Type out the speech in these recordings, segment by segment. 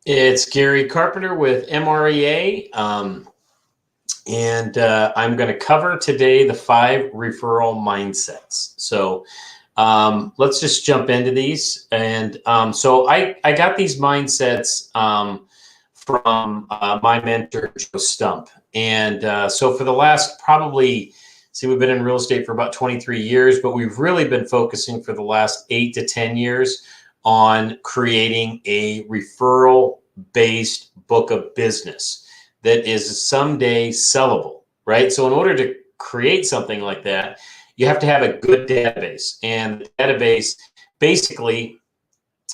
It's Gary Carpenter with MREA, and I'm going to cover today the 5 referral mindsets. So let's just jump into these. And so I got these mindsets from my mentor, Joe Stump. And so for the last we've been in real estate for about 23 years, but we've really been focusing for the last 8 to 10 years on creating a referral-based book of business that is someday sellable, right? So in order to create something like that, you have to have a good database, and the database basically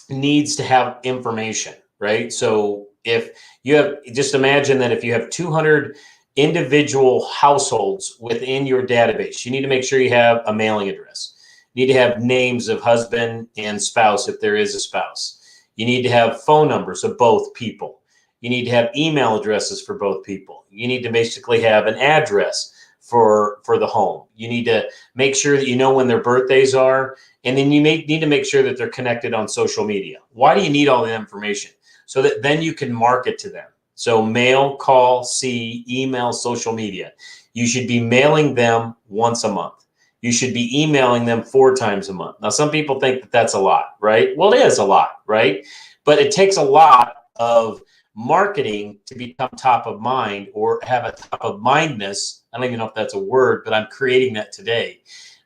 needs to have information, right? So if you have, just imagine that if you have 200 individual households within your database, you need to make sure you have a mailing address. You need to have names of husband and spouse if there is a spouse. You need to have phone numbers of both people. You need to have email addresses for both people. You need to basically have an address for the home. You need to make sure that you know when their birthdays are, and then you need to make sure that they're connected on social media. Why do you need all that information? So that then you can market to them. So mail, call, see, email, social media. You should be mailing them once a month. You should be emailing them 4 times a month. Now, some people think that that's a lot, right? Well, it is a lot, right? But it takes a lot of marketing to become top of mind or have a top of mindness. I don't even know if that's a word, but I'm creating that today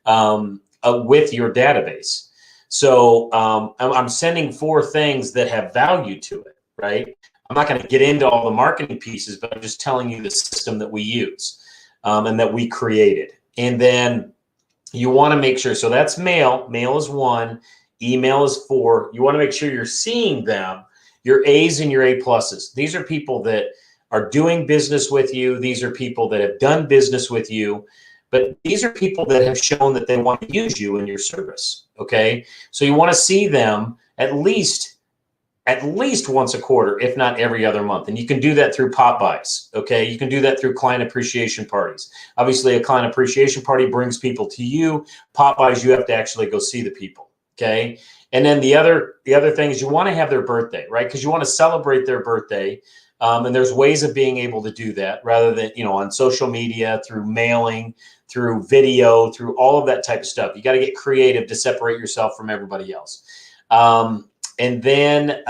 with your database. So I'm sending 4 things that have value to it, right? I'm not going to get into all the marketing pieces, but I'm just telling you the system that we use and that we created. And then you want to make sure, so that's mail. Mail is 1, email is 4. You want to make sure you're seeing them, your A's and your A pluses. These are people that are doing business with you. These are people that have done business with you, but these are people that have shown that they want to use you in your service. Okay. So you want to see them at least once a quarter, if not every other month. And you can do that through pop buys. Okay. You can do that through client appreciation parties. Obviously, a client appreciation party brings people to you. Pop buys, you have to actually go see the people. Okay. And then the other thing is you want to have their birthday, right? Because you want to celebrate their birthday. And there's ways of being able to do that rather than, on social media, through mailing, through video, through all of that type of stuff. You got to get creative to separate yourself from everybody else. And then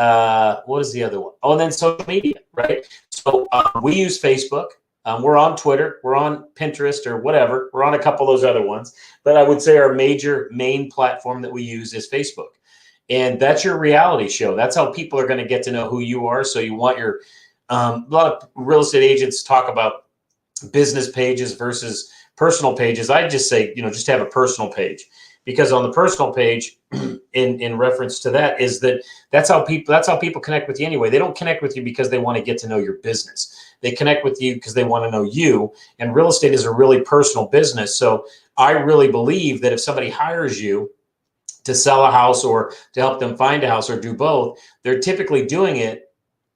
what is the other one? Oh, and then social media, right? So we use Facebook. We're on Twitter. We're on Pinterest or whatever. We're on a couple of those other ones. But I would say our main platform that we use is Facebook. And that's your reality show. That's how people are going to get to know who you are. So you want your a lot of real estate agents talk about business pages versus personal pages. I just say, just have a personal page, because on the personal page, in reference to that, is that's how people connect with you anyway. They don't connect with you because they want to get to know your business. They connect with you because they want to know you. And real estate is a really personal business. So I really believe that if somebody hires you to sell a house or to help them find a house or do both, they're typically doing it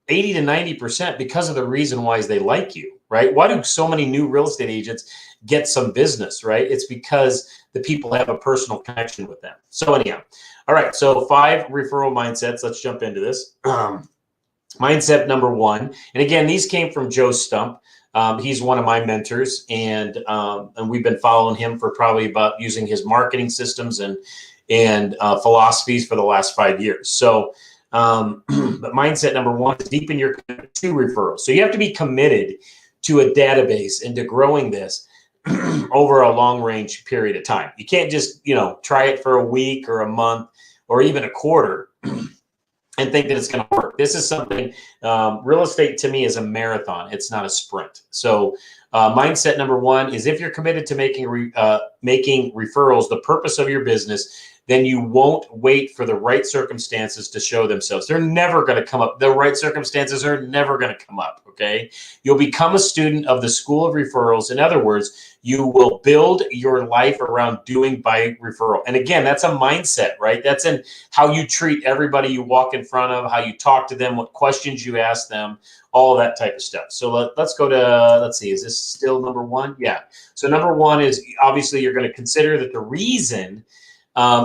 80 to 90% because of the reason why is they like you, right? Why do so many new real estate agents get some business, right? It's because the people have a personal connection with them. So anyhow, all right. So 5 referral mindsets. Let's jump into this. Mindset number 1. And again, these came from Joe Stump. He's one of my mentors, and we've been following him for probably about using his marketing systems and philosophies for the last 5 years. So, but mindset number 1 is deepen your commitment to referrals. So you have to be committed to a database and to growing this over a long range period of time. You can't just, try it for a week or a month or even a quarter and think that it's going to work. This is something, real estate to me is a marathon. It's not a sprint. So mindset number 1 is if you're committed to making referrals the purpose of your business, then you won't wait for the right circumstances to show themselves. They're never going to come up. The right circumstances are never going to come up, okay? You'll become a student of the school of referrals. In other words, you will build your life around doing by referral. And again, that's a mindset, right? That's in how you treat everybody you walk in front of, how you talk to them, what questions you ask them, all that type of stuff. So let's go to, let's see, is this still number 1? Yeah. So number 1 is obviously you're going to consider that the reason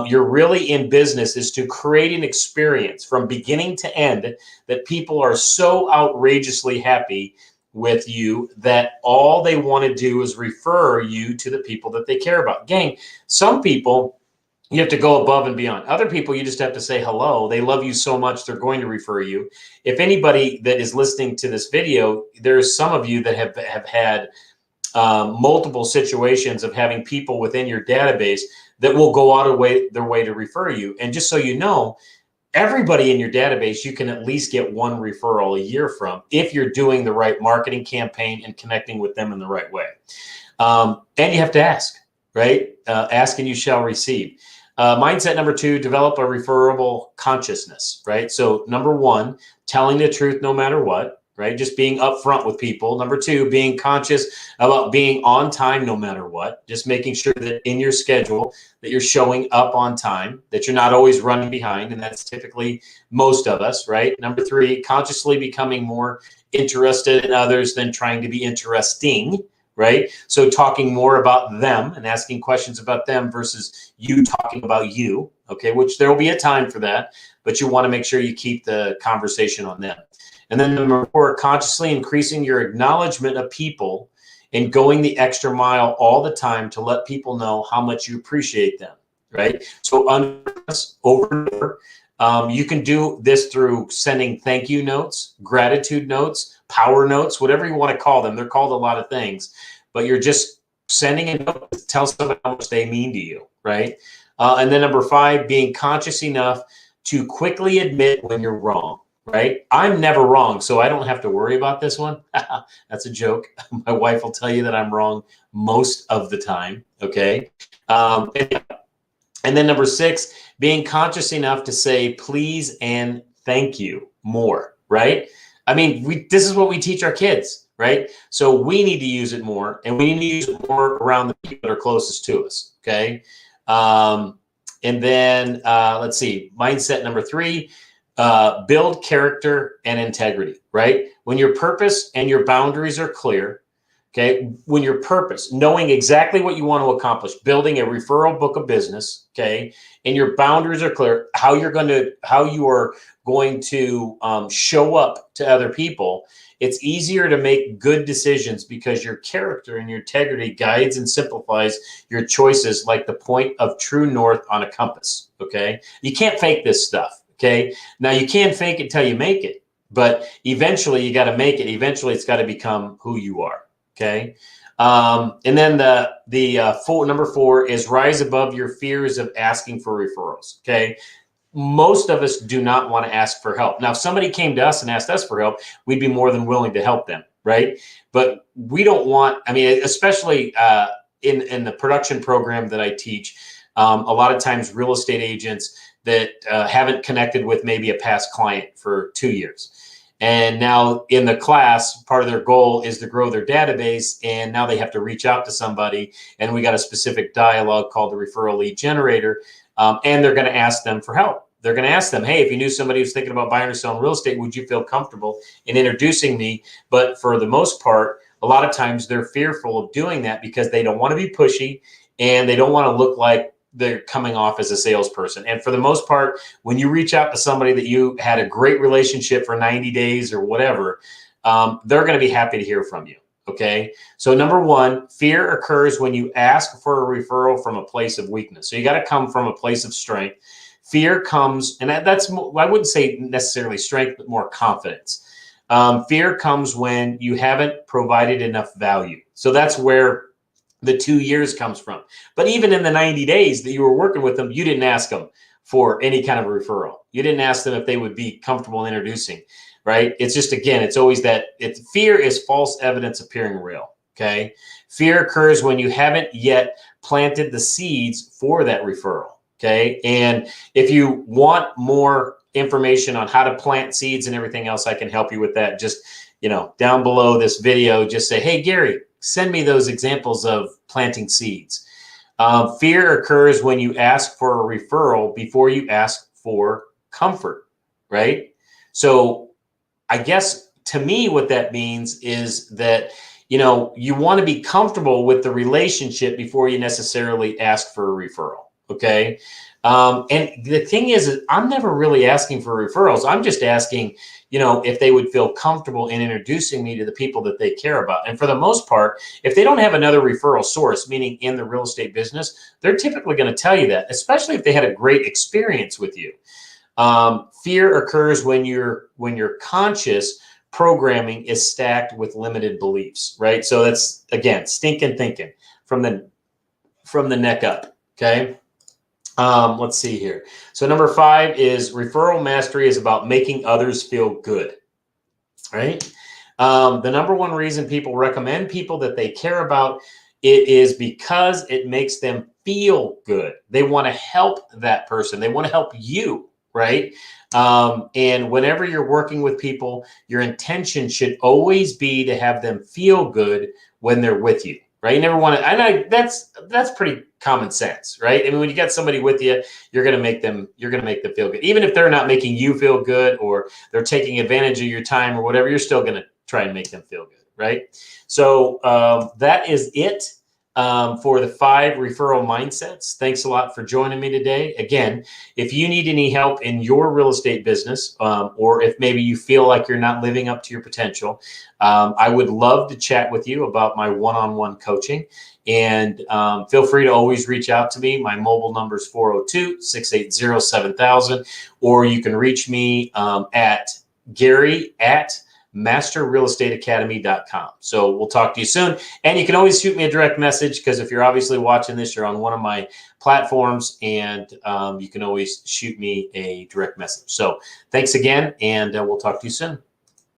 you're really in business is to create an experience from beginning to end that people are so outrageously happy with you that all they want to do is refer you to the people that they care about. Gang, some people, you have to go above and beyond. Other people, you just have to say hello. They love you so much, they're going to refer you. If anybody that is listening to this video, there's some of you that have had multiple situations of having people within your database that will go out of their way to refer you. And just so you know, everybody in your database, you can at least get one referral a year from if you're doing the right marketing campaign and connecting with them in the right way. And you have to ask, right? Ask and you shall receive. Mindset number 2, develop a referable consciousness, right? So number 1, telling the truth no matter what, right? Just being upfront with people. Number 2, being conscious about being on time no matter what. Just making sure that in your schedule that you're showing up on time, that you're not always running behind, and that's typically most of us, right? Number 3, consciously becoming more interested in others than trying to be interesting, right? So talking more about them and asking questions about them versus you talking about you, okay? Which there will be a time for that, but you want to make sure you keep the conversation on them. And then number 4, consciously increasing your acknowledgement of people and going the extra mile all the time to let people know how much you appreciate them, right? So over and over. You can do this through sending thank you notes, gratitude notes, power notes, whatever you want to call them. They're called a lot of things, but you're just sending a note to tell someone how much they mean to you, right? And then number 5, being conscious enough to quickly admit when you're wrong, right? I'm never wrong, so I don't have to worry about this one. That's a joke. My wife will tell you that I'm wrong most of the time, okay? And then number 6, being conscious enough to say please and thank you more, right? I mean, this is what we teach our kids, right? So we need to use it more, and we need to use it more around the people that are closest to us, okay? And then let's see, mindset number 3, build character and integrity, right? When your purpose and your boundaries are clear, okay, when your purpose, knowing exactly what you want to accomplish, building a referral book of business, okay, and your boundaries are clear, how you are going to show up to other people, it's easier to make good decisions because your character and your integrity guides and simplifies your choices like the point of true north on a compass, okay? You can't fake this stuff, okay? Now, you can fake it till you make it, but eventually you got to make it. Eventually, it's got to become who you are. Okay. And then number 4 is rise above your fears of asking for referrals. Okay. Most of us do not want to ask for help. Now, if somebody came to us and asked us for help, we'd be more than willing to help them. Right. But we don't want, I mean, especially in the production program that I teach, a lot of times real estate agents that haven't connected with maybe a past client for 2 years. And now in the class, part of their goal is to grow their database. And now they have to reach out to somebody. And we got a specific dialogue called the referral lead generator. And they're going to ask them for help. They're going to ask them, hey, if you knew somebody who's thinking about buying or selling real estate, would you feel comfortable in introducing me? But for the most part, a lot of times they're fearful of doing that because they don't want to be pushy and they don't want to look like they're coming off as a salesperson. And for the most part, when you reach out to somebody that you had a great relationship for 90 days or whatever, they're going to be happy to hear from you. Okay. So number 1, fear occurs when you ask for a referral from a place of weakness. So you got to come from a place of strength. Fear comes, and that's, I wouldn't say necessarily strength, but more confidence. Fear comes when you haven't provided enough value. So that's where the 2 years comes from. But even in the 90 days that you were working with them, you didn't ask them for any kind of a referral. You didn't ask them if they would be comfortable introducing, right? It's just, again, it's always that fear is false evidence appearing real, okay? Fear occurs when you haven't yet planted the seeds for that referral, okay? And if you want more information on how to plant seeds and everything else, I can help you with that. Just, down below this video, just say, hey, Gary, send me those examples of planting seeds. Fear occurs when you ask for a referral before you ask for comfort, right? So I guess to me, what that means is that, you want to be comfortable with the relationship before you necessarily ask for a referral. Okay. And the thing is I'm never really asking for referrals. I'm just asking, if they would feel comfortable in introducing me to the people that they care about. And for the most part, if they don't have another referral source, meaning in the real estate business, they're typically going to tell you that, especially if they had a great experience with you. Fear occurs when your conscious programming is stacked with limited beliefs, right? So that's, again, stinking thinking from the neck up. Okay. Let's see here. So number 5 is referral mastery is about making others feel good, right? The number one reason people recommend people that they care about it is because it makes them feel good. They want to help that person. They want to help you, right? And whenever you're working with people, your intention should always be to have them feel good when they're with you, right? You never want to, that's pretty common sense, right? I mean, when you got somebody with you, you're going to make them feel good. Even if they're not making you feel good or they're taking advantage of your time or whatever, you're still going to try and make them feel good, right? So that is it for the 5 referral mindsets. Thanks a lot for joining me today. Again, if you need any help in your real estate business, or if maybe you feel like you're not living up to your potential, I would love to chat with you about my one-on-one coaching. And feel free to always reach out to me. My mobile number is 402-680-7000, or you can reach me at Gary@masterrealestateacademy.com. So we'll talk to you soon. And you can always shoot me a direct message, because if you're obviously watching this, you're on one of my platforms, and you can always shoot me a direct message. So thanks again, and we'll talk to you soon.